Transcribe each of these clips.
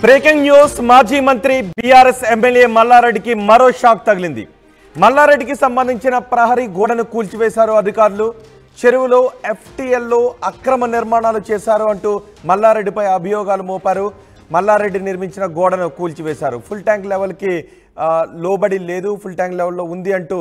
Breaking news మాజీ మంత్రి BRS MLA మల్లారెడ్డికి మరో షాక్ తగిలింది. మల్లారెడ్డికి సంబంధించిన ప్రహరీ గోడను కూల్చివేశారు అధికారులు. చెరువులో ఎఫ్టీఎల్లో అక్రమ నిర్మాణాలు చేశారు అంటూ మల్లారెడ్డిపై అభియోగాలు మోపారు. మల్లారెడ్డి నిర్మించిన గోడను కూల్చివేశారు. ఫుల్ ట్యాంక్ లెవెల్కి లోబడి లేదు, ఫుల్ ట్యాంక్ లెవెల్లో ఉంది అంటూ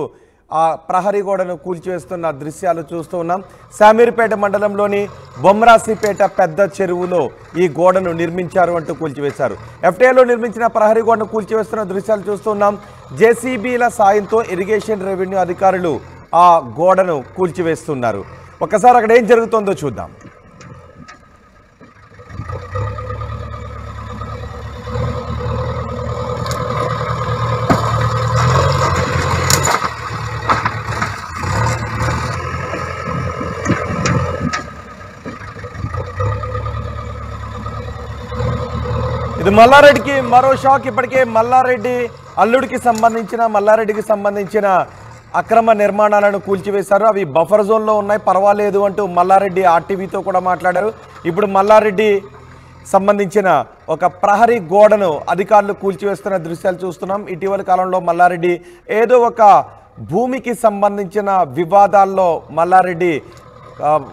ఆ ప్రహరీ గోడను కూల్చివేస్తున్న దృశ్యాలు చూస్తూ ఉన్నాం. శామీర్పేట మండలంలోని బొమ్రాసిపేట పెద్ద చెరువులో ఈ గోడను నిర్మించారు అంటూ కూల్చివేశారు. ఎఫ్టీఏలో నిర్మించిన ప్రహరీ గోడను కూల్చివేస్తున్న దృశ్యాలు చూస్తూ ఉన్నాం. జేసీబీల సాయంతో ఇరిగేషన్ రెవెన్యూ అధికారులు ఆ గోడను కూల్చివేస్తున్నారు. ఒక్కసారి అక్కడ ఏం జరుగుతుందో చూద్దాం. ఇది మల్లారెడ్డికి మరో షాక్. ఇప్పటికే మల్లారెడ్డికి సంబంధించిన అక్రమ నిర్మాణాలను కూల్చివేశారు. అవి బఫర్ జోన్లో ఉన్నాయి, పర్వాలేదు అంటూ మల్లారెడ్డి ఆర్టీవీతో కూడా మాట్లాడారు. ఇప్పుడు మల్లారెడ్డి సంబంధించిన ఒక ప్రహరీ గోడను అధికారులు కూల్చివేస్తున్న దృశ్యాలు చూస్తున్నాం. ఇటీవల కాలంలో మల్లారెడ్డి ఏదో ఒక భూమికి సంబంధించిన వివాదాల్లో మల్లారెడ్డి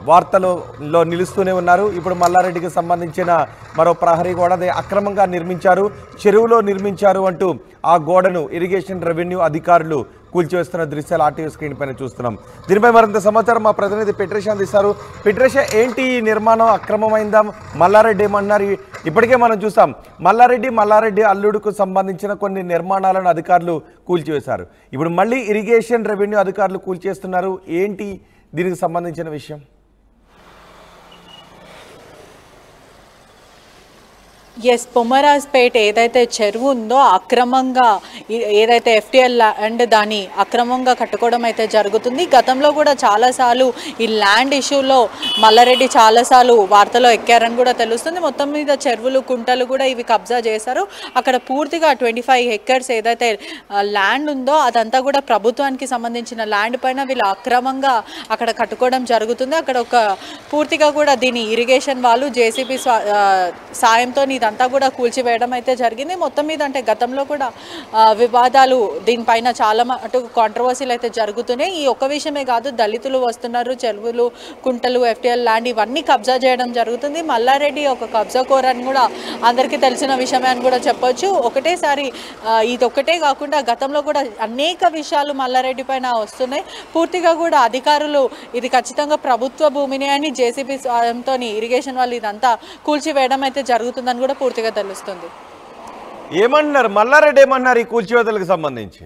వార్తలలో నిలుస్తూనే ఉన్నారు. ఇప్పుడు మల్లారెడ్డికి సంబంధించిన మరో ప్రహరీ గోడ అక్రమంగా నిర్మించారు, చెరువులో నిర్మించారు అంటూ ఆ గోడను ఇరిగేషన్ రెవెన్యూ అధికారులు కూల్చివేస్తున్న దృశ్యాలు ఆర్టీవీ స్క్రీన్ పైన చూస్తున్నాం. దీనిపై మరింత సమాచారం మా ప్రతినిధి పెట్రేషా అందిస్తారు. పెట్రేషా, ఏంటి ఈ నిర్మాణం అక్రమమైందా? మల్లారెడ్డి ఏమన్నారు? ఇప్పటికే మనం చూసాం మల్లారెడ్డి అల్లుడుకు సంబంధించిన కొన్ని నిర్మాణాలను అధికారులు కూల్చివేశారు. ఇప్పుడు మళ్ళీ ఇరిగేషన్ రెవెన్యూ అధికారులు కూల్చేస్తున్నారు. ఏంటి దీనికి సంబంధించిన విషయం? ఎస్, బొమ్మరాజ్పేట ఏదైతే చెరువు ఉందో అక్రమంగా ఏదైతే ఎఫ్టీఎల్ ల్యాండ్ దాన్ని అక్రమంగా కట్టుకోవడం అయితే జరుగుతుంది. గతంలో కూడా చాలాసార్లు ఈ ల్యాండ్ ఇష్యూలో మల్లారెడ్డి చాలాసార్లు వార్తలో ఎక్కారని కూడా తెలుస్తుంది. మొత్తం మీద చెరువులు, కుంటలు కూడా ఇవి కబ్జా చేశారు. అక్కడ పూర్తిగా 25 ఎకర్స్ ఏదైతే ల్యాండ్ ఉందో అదంతా కూడా ప్రభుత్వానికి సంబంధించిన ల్యాండ్ పైన వీళ్ళు అక్రమంగా అక్కడ కట్టుకోవడం జరుగుతుంది. అక్కడ ఒక పూర్తిగా కూడా దీని ఇరిగేషన్ వాళ్ళు జేసీబీ సాయంతో ఇదంతా కూడా కూల్చివేయడం అయితే జరిగింది. మొత్తం మీద అంటే గతంలో కూడా వివాదాలు దీనిపైన చాలా మటుకు కాంట్రవర్సీలు అయితే జరుగుతున్నాయి. ఈ ఒక్క విషయమే కాదు, దళితులు వస్తున్నారు, చెరువులు, కుంటలు, ఎఫ్టీఎల్ ల్యాండ్ ఇవన్నీ కబ్జా చేయడం జరుగుతుంది. మల్లారెడ్డి ఒక కబ్జా కోర్ అని కూడా అందరికీ తెలిసిన విషయమే అని కూడా చెప్పొచ్చు. ఒకటేసారి ఇది ఒక్కటే కాకుండా గతంలో కూడా అనేక విషయాలు మల్లారెడ్డి పైన వస్తున్నాయి. పూర్తిగా కూడా అధికారులు ఇది ఖచ్చితంగా ప్రభుత్వ భూమిని అని జేసీబీ సాయంతో ఇరిగేషన్ వాళ్ళు ఇదంతా కూల్చివేయడం అయితే జరుగుతుందని కూడా పూర్తిగా తెలుస్తుంది. ఏమన్నారు మల్లారెడ్డి, ఏమన్నారు ఈ కూల్చివేతలకు సంబంధించి?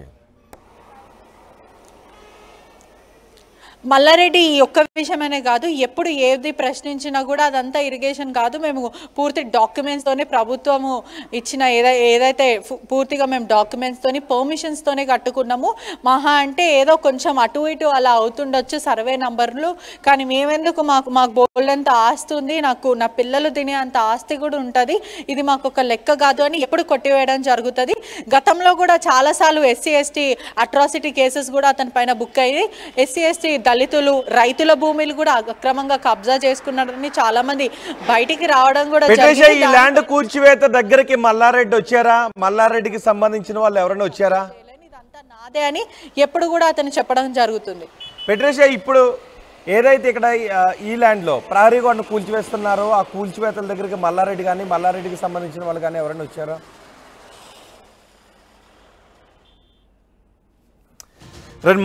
మల్లారెడ్డి ఈ ఒక్క విషయమనే కాదు, ఎప్పుడు ఏది ప్రశ్నించినా కూడా అదంతా ఇరిగేషన్ కాదు, మేము పూర్తి డాక్యుమెంట్స్తోనే ప్రభుత్వము ఇచ్చిన ఏదైతే పూర్తిగా మేము డాక్యుమెంట్స్తోని పర్మిషన్స్తోనే కట్టుకున్నాము. మహా అంటే ఏదో కొంచెం అటు ఇటు అలా అవుతుండొచ్చు సర్వే నంబర్లు, కానీ మేమెందుకు మాకు బోల్డంత ఆస్తి ఉంది, నా పిల్లలు తినే అంత ఆస్తి కూడా ఉంటుంది, ఇది మాకు ఒక లెక్క కాదు అని ఎప్పుడు కొట్టివేయడం జరుగుతుంది. గతంలో కూడా చాలాసార్లు ఎస్సీ ఎస్టీ అట్రాసిటీ కేసెస్ కూడా అతని పైన బుక్ అయ్యి ఎస్సీ ఎస్టీ దళితులు, రైతుల భూములు కూడా అక్రమంగా కబ్జా చేసుకున్నారని చాలా మంది బయటికి రావడం కూడా జరిగింది. ఈ ల్యాండ్ కూల్చివేత దగ్గరికి మల్లారెడ్డి వచ్చారా? మల్లారెడ్డికి సంబంధించిన వాళ్ళు ఎవరైనా వచ్చారా? ఇదంతా నాదే అని ఎప్పుడు కూడా అతను చెప్పడం జరుగుతుంది. పెట్రేషా, ఇప్పుడు ఏదైతే ఇక్కడ ఈ ల్యాండ్లో ప్రహరీ గోడను కూల్చివేస్తున్నారో ఆ కూల్చివేతల దగ్గరికి మల్లారెడ్డి కానీ మల్లారెడ్డికి సంబంధించిన వాళ్ళు కానీ ఎవరైనా వచ్చారా?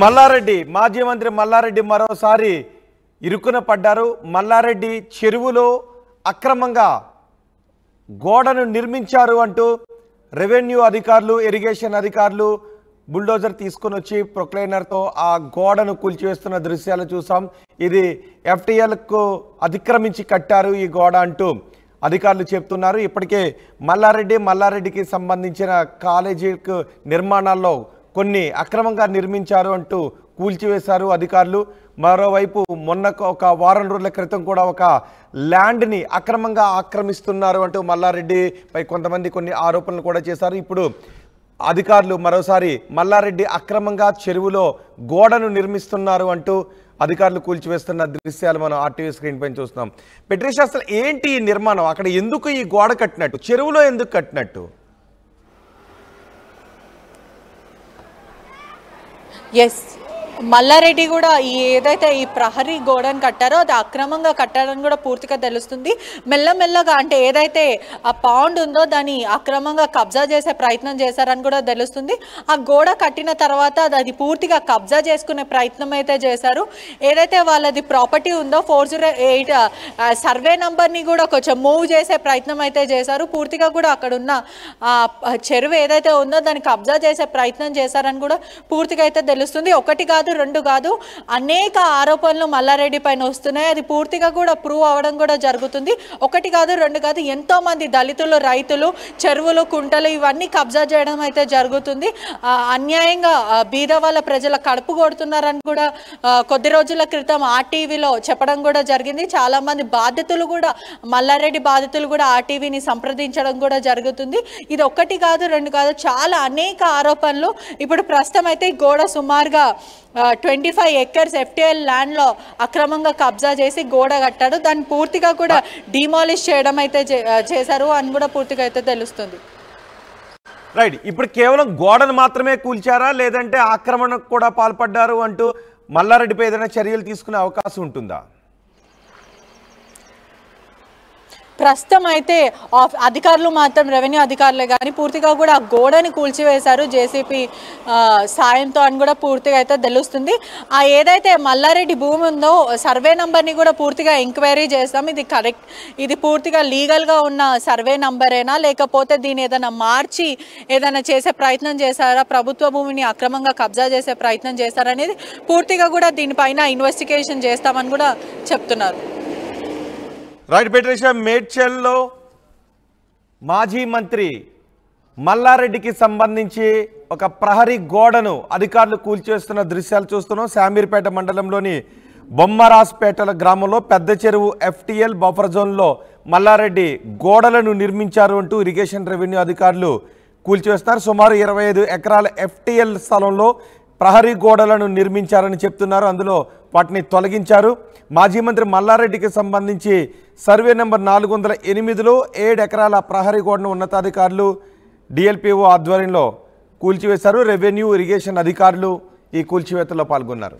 మల్లారెడ్డి, మాజీ మంత్రి మల్లారెడ్డి మరోసారి ఇరుకున పడ్డారు. మల్లారెడ్డి చెరువులో అక్రమంగా గోడను నిర్మించారు అంటూ రెవెన్యూ అధికారులు, ఇరిగేషన్ అధికారులు బుల్డోజర్ తీసుకుని వచ్చి ప్రొక్లైనర్తో ఆ గోడను కూల్చివేస్తున్న దృశ్యాలు చూసాం. ఇది ఎఫ్టీఎల్కు అతిక్రమించి కట్టారు ఈ గోడ అంటూ అధికారులు చెప్తున్నారు. ఇప్పటికే మల్లారెడ్డికి సంబంధించిన కాలేజీకు నిర్మాణాల్లో కొన్ని అక్రమంగా నిర్మించారు అంటూ కూల్చివేశారు అధికారులు. మరోవైపు మొన్న ఒక వారం రోజుల క్రితం కూడా ఒక ల్యాండ్ని అక్రమంగా ఆక్రమిస్తున్నారు అంటూ మల్లారెడ్డిపై కొంతమంది కొన్ని ఆరోపణలు కూడా చేశారు. ఇప్పుడు అధికారులు మరోసారి మల్లారెడ్డి అక్రమంగా చెరువులో గోడను నిర్మిస్తున్నారు అంటూ అధికారులు కూల్చివేస్తున్న దృశ్యాలు మనం ఆర్టీవీ స్క్రీన్ పైన చూస్తున్నాం. పెట్రిషా, అసలు ఏంటి ఈ నిర్మాణం? అక్కడ ఎందుకు ఈ గోడ కట్టినట్టు? చెరువులో ఎందుకు కట్టినట్టు? ఎస్, మల్లారెడ్డి కూడా ఏదైతే ఈ ప్రహరీ గోడను కట్టారో అది అక్రమంగా కట్టారని కూడా పూర్తిగా తెలుస్తుంది. మెల్లమెల్లగా అంటే ఏదైతే ఆ పాండ్ ఉందో దాన్ని అక్రమంగా కబ్జా చేసే ప్రయత్నం చేశారని కూడా తెలుస్తుంది. ఆ గోడ కట్టిన తర్వాత అది పూర్తిగా కబ్జా చేసుకునే ప్రయత్నం అయితే చేశారు. ఏదైతే వాళ్ళది ప్రాపర్టీ ఉందో 408 సర్వే నంబర్ని కూడా కొంచెం మూవ్ చేసే ప్రయత్నం అయితే చేశారు. పూర్తిగా కూడా అక్కడ ఉన్న చెరువు ఏదైతే ఉందో దాన్ని కబ్జా చేసే ప్రయత్నం చేశారని కూడా పూర్తిగా అయితే తెలుస్తుంది. ఒకటి కాదు, రెండు కాదు, అనేక ఆరోపణలు మల్లారెడ్డి పైన వస్తున్నాయి. అది పూర్తిగా కూడా ప్రూవ్ అవ్వడం కూడా జరుగుతుంది. ఒకటి కాదు, రెండు కాదు, ఎంతో మంది దళితులు, రైతులు చెరువులు, కుంటలు ఇవన్నీ కబ్జా చేయడం అయితే జరుగుతుంది. అన్యాయంగా బీద వాళ్ళ ప్రజల కడుపు కొడుతున్నారని కూడా కొద్ది రోజుల క్రితం ఆర్టీవీలో చెప్పడం కూడా జరిగింది. చాలా మంది బాధితులు కూడా, మల్లారెడ్డి బాధితులు కూడా ఆర్టీవీని సంప్రదించడం కూడా జరుగుతుంది. ఇది ఒక్కటి కాదు, రెండు కాదు, చాలా అనేక ఆరోపణలు. ఇప్పుడు ప్రస్తుతం అయితే ఈ గోడ సుమారుగా 25 ఎకర్స్ FTL ల్యాండ్లో అక్రమంగా కబ్జా చేసి గోడ కట్టాడు. దాన్ని పూర్తిగా కూడా డిమాలిష్ చేయడం అయితే చేశారు అని కూడా పూర్తిగా అయితే తెలుస్తుంది. రైట్, ఇప్పుడు కేవలం గోడను మాత్రమే కూల్చారా, లేదంటే ఆక్రమణకు కూడా పాల్పడ్డారు అంటూ మల్లారెడ్డిపై ఏదైనా చర్యలు తీసుకునే అవకాశం ఉంటుందా? ప్రస్తుతం అయితే అధికారులు మాత్రం, రెవెన్యూ అధికారులే కానీ పూర్తిగా కూడా ఆ గోడని కూల్చివేశారు జేసీపీ సాయంతో అని కూడా పూర్తిగా అయితే తెలుస్తుంది. ఆ ఏదైతే మల్లారెడ్డి భూమి ఉందో సర్వే నంబర్ని కూడా పూర్తిగా ఎంక్వైరీ చేస్తాం. ఇది కరెక్ట్, ఇది పూర్తిగా లీగల్గా ఉన్న సర్వే నంబరేనా, లేకపోతే దీన్ని ఏదైనా మార్చి ఏదైనా చేసే ప్రయత్నం చేశారా, ప్రభుత్వ భూమిని అక్రమంగా కబ్జా చేసే ప్రయత్నం చేశారనేది పూర్తిగా కూడా దీనిపైన ఇన్వెస్టిగేషన్ చేస్తామని కూడా చెప్తున్నారు. రైట్ పెట్రిషా, మేడ్చల్లో మాజీ మంత్రి మల్లారెడ్డికి సంబంధించి ఒక ప్రహరీ గోడను అధికారులు కూల్చేస్తున్న దృశ్యాలు చూస్తున్నాం. శామీర్పేట మండలంలోని బొమ్మరాజ్పేటల గ్రామంలో పెద్ద చెరువు FTL బఫర్ జోన్లో మల్లారెడ్డి గోడలను నిర్మించారు అంటూ ఇరిగేషన్ రెవెన్యూ అధికారులు కూల్చివేస్తున్నారు. సుమారు 25 ఎకరాల FTL స్థలంలో ప్రహరీ గోడలను నిర్మించారని చెప్తున్నారు. అందులో వాటిని తొలగించారు. మాజీ మంత్రి మల్లారెడ్డికి సంబంధించి సర్వే నెంబర్ 408లో 7 ఎకరాల ప్రహరీ గోడను ఉన్నతాధికారులు DLPO ఆధ్వర్యంలో కూల్చివేశారు. రెవెన్యూ, ఇరిగేషన్ అధికారులు ఈ కూల్చివేతలో పాల్గొన్నారు.